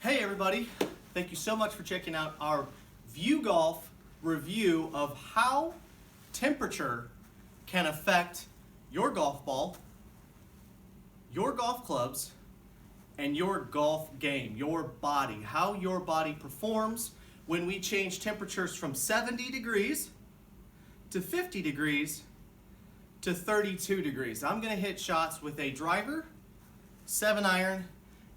Hey everybody, thank you so much for checking out our Viewgolf review of how temperature can affect your golf ball, your golf clubs, and your golf game, your body, how your body performs when we change temperatures from 70 degrees to 50 degrees to 32 degrees. I'm gonna hit shots with a driver, 7-iron,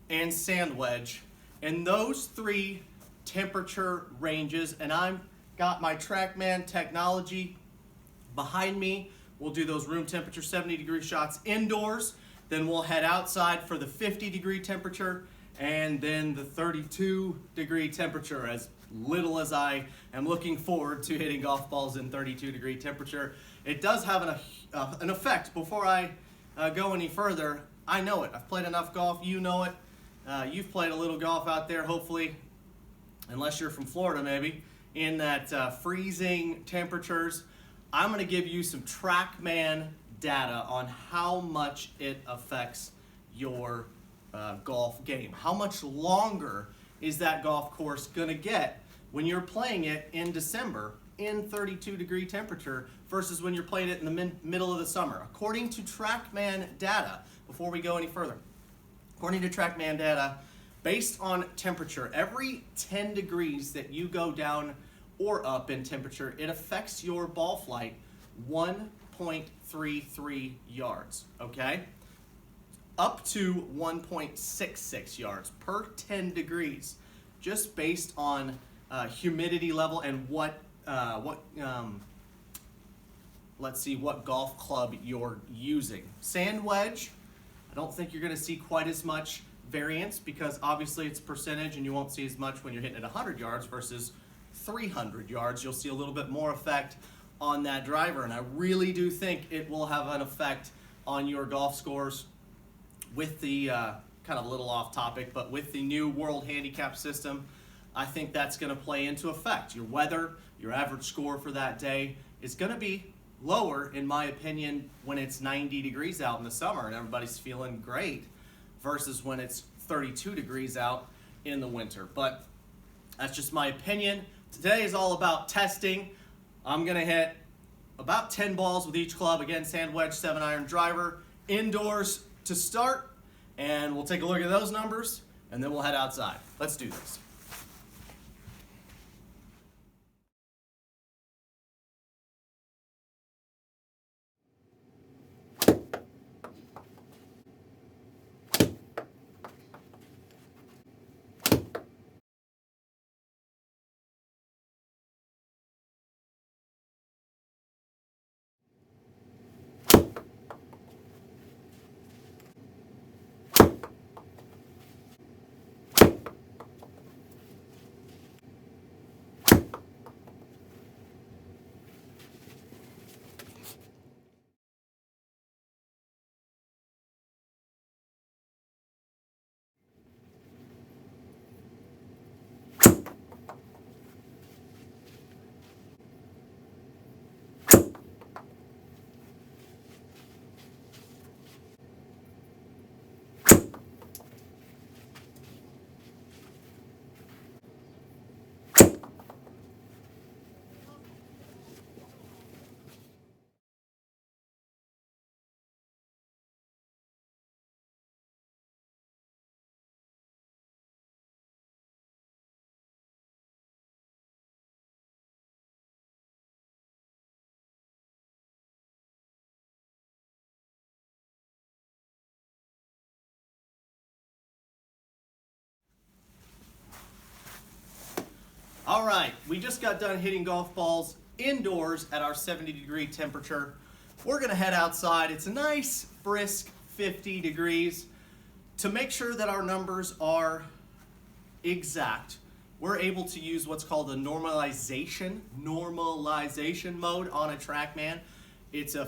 and sand wedge. And those three temperature ranges, and I've got my TrackMan technology behind me. We'll do those room temperature 70-degree shots indoors, then we'll head outside for the 50-degree temperature, and then the 32-degree temperature, as little as I am looking forward to hitting golf balls in 32-degree temperature. It does have an effect. Before I go any further, I know it. I've played enough golf, you know it. You've played a little golf out there, hopefully, unless you're from Florida maybe, in that freezing temperatures. I'm going to give you some TrackMan data on how much it affects your golf game. How much longer is that golf course going to get when you're playing it in December in 32-degree temperature versus when you're playing it in the middle of the summer? According to TrackMan data, before we go any further, according to TrackMan data, based on temperature, every 10 degrees that you go down or up in temperature, it affects your ball flight 1.33 yards, okay? Up to 1.66 yards per 10 degrees, just based on humidity level and what golf club you're using. Sand wedge, I don't think you're going to see quite as much variance because obviously it's percentage and you won't see as much when you're hitting at 100 yards versus 300 yards. You'll see a little bit more effect on that driver, and I really do think it will have an effect on your golf scores with the, kind of a little off topic, but with the new World Handicap system, I think that's going to play into effect. Your weather, your average score for that day is going to be lower, in my opinion, when it's 90 degrees out in the summer and everybody's feeling great versus when it's 32 degrees out in the winter. But that's just my opinion. Today is all about testing. I'm going to hit about 10 balls with each club. Again, sand wedge, 7-iron driver, indoors to start. And we'll take a look at those numbers and then we'll head outside. Let's do this. All right, we just got done hitting golf balls indoors at our 70-degree temperature. We're gonna head outside. It's a nice, brisk 50 degrees. To make sure that our numbers are exact, we're able to use what's called a normalization mode on a TrackMan. It's an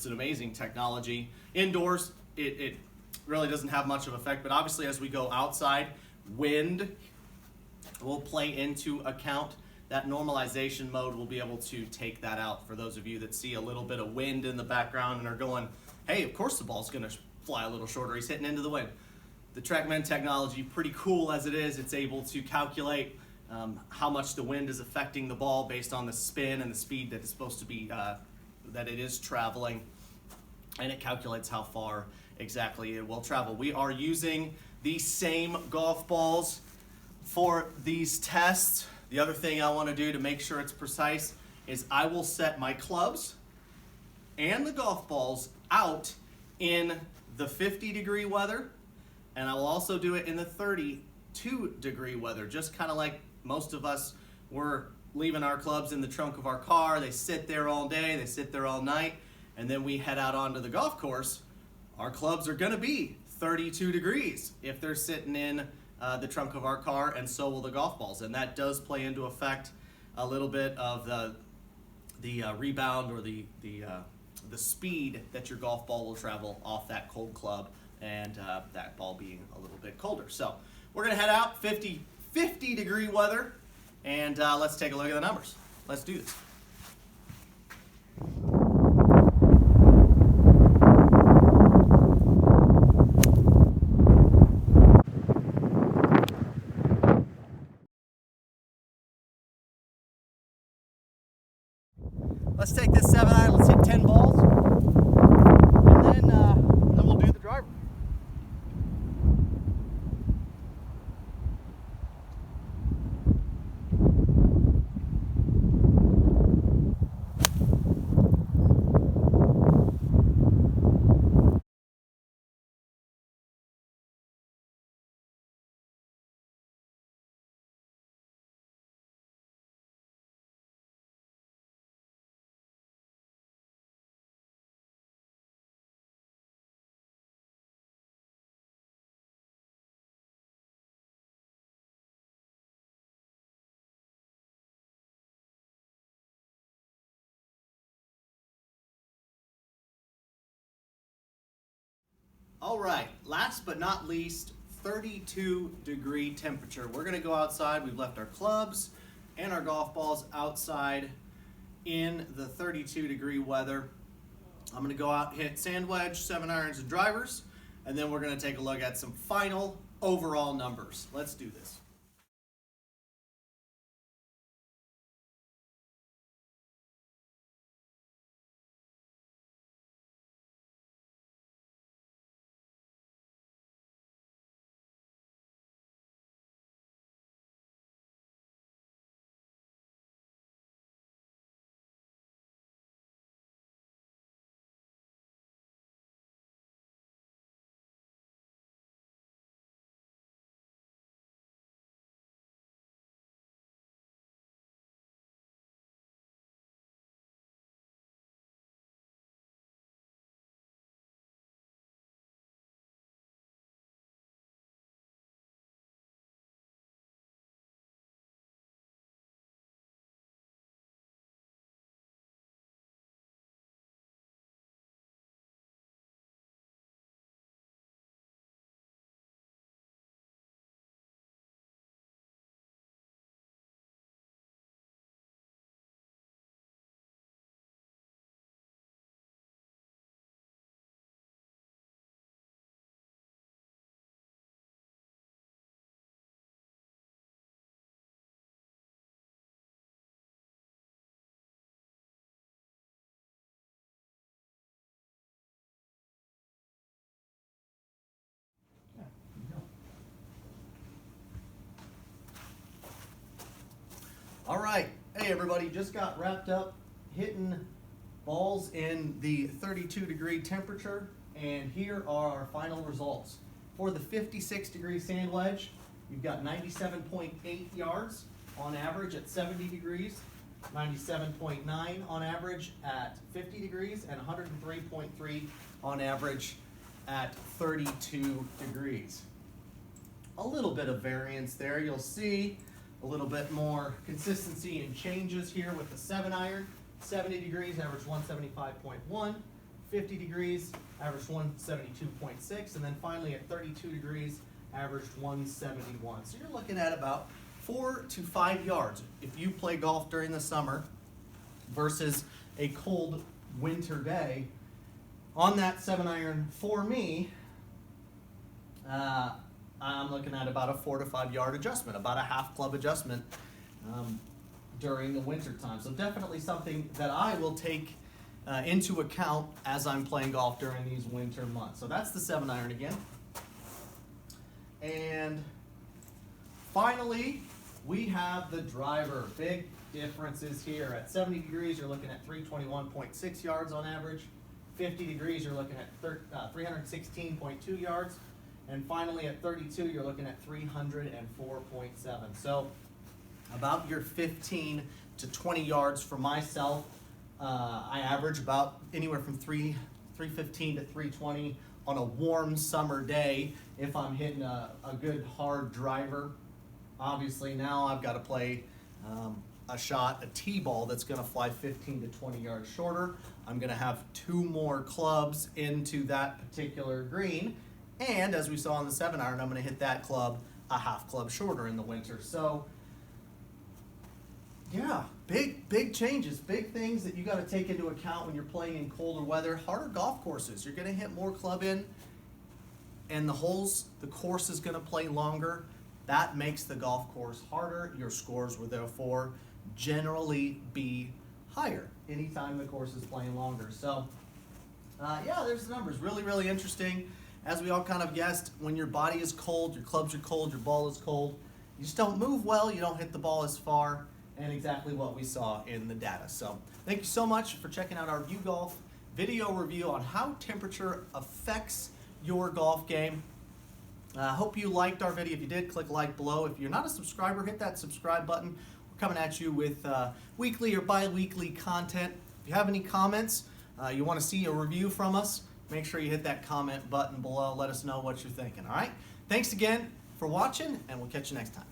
amazing technology. Indoors, it really doesn't have much of an effect, but obviously as we go outside, wind will play into account. That normalization mode will be able to take that out for those of you that see a little bit of wind in the background and are going, hey, of course the ball's gonna fly a little shorter, he's hitting into the wind. the TrackMan technology, pretty cool as it is, it's able to calculate how much the wind is affecting the ball based on the spin and the speed that it's supposed to be, that it is traveling, and it calculates how far exactly it will travel. We are using the same golf balls for these tests. The other thing I want to do to make sure it's precise is I will set my clubs and the golf balls out in the 50-degree weather, and I will also do it in the 32-degree weather, just kind of like most of us were leaving our clubs in the trunk of our car. They sit there all day, they sit there all night, and then we head out onto the golf course. Our clubs are going to be 32 degrees if they're sitting in the trunk of our car, and so will the golf balls. And that does play into effect a little bit of the rebound or the speed that your golf ball will travel off that cold club, and that ball being a little bit colder. So we're going to head out 50-degree weather, and let's take a look at the numbers. Let's do this. Let's take this 7-iron, let's hit 10 balls, and then we'll do the driver. All right, last but not least, 32-degree temperature. We're gonna go outside. We've left our clubs and our golf balls outside in the 32-degree weather. I'm gonna go out, hit sand wedge, 7-irons, and drivers, and then we're gonna take a look at some final overall numbers. Let's do this. All right, hey everybody, just got wrapped up hitting balls in the 32-degree temperature, and here are our final results. For the 56-degree sand wedge, you've got 97.8 yards on average at 70 degrees, 97.9 on average at 50 degrees, and 103.3 on average at 32 degrees. A little bit of variance there. You'll see a little bit more consistency and changes here with the 7-iron. 70 degrees, average 175.1. 50 degrees, average 172.6. And then finally at 32 degrees, averaged 171. So you're looking at about 4 to 5 yards if you play golf during the summer versus a cold winter day. On that 7-iron, for me, I'm looking at about a 4 to 5 yard adjustment, about a half club adjustment during the winter time. So definitely something that I will take into account as I'm playing golf during these winter months. So that's the 7-iron again. And finally, we have the driver. Big differences here. At 70 degrees, you're looking at 321.6 yards on average. 50 degrees, you're looking at 316.2 yards. And finally, at 32, you're looking at 304.7. So about your 15 to 20 yards for myself. I average about anywhere from 315 to 320 on a warm summer day if I'm hitting a good hard driver. Obviously now I've got to play a shot, a T-ball that's going to fly 15 to 20 yards shorter. I'm going to have 2 more clubs into that particular green, and as we saw on the 7-iron, I'm going to hit that club a half club shorter in the winter. So yeah, big changes, big things that you got to take into account when you're playing in colder weather. Harder golf courses, you're going to hit more club in, and the course is going to play longer. That makes the golf course harder. Your scores will therefore generally be higher anytime the course is playing longer. So yeah, there's the numbers. Really interesting. As we all kind of guessed, when your body is cold, your clubs are cold, your ball is cold, you just don't move well, you don't hit the ball as far, and exactly what we saw in the data. So thank you so much for checking out our Viewgolf video review on how temperature affects your golf game. Hope you liked our video. If you did, click like below. If you're not a subscriber, hit that subscribe button. We're coming at you with weekly or bi-weekly content. If you have any comments, you want to see a review from us, make sure you hit that comment button below. Let us know what you're thinking, all right? Thanks again for watching, and we'll catch you next time.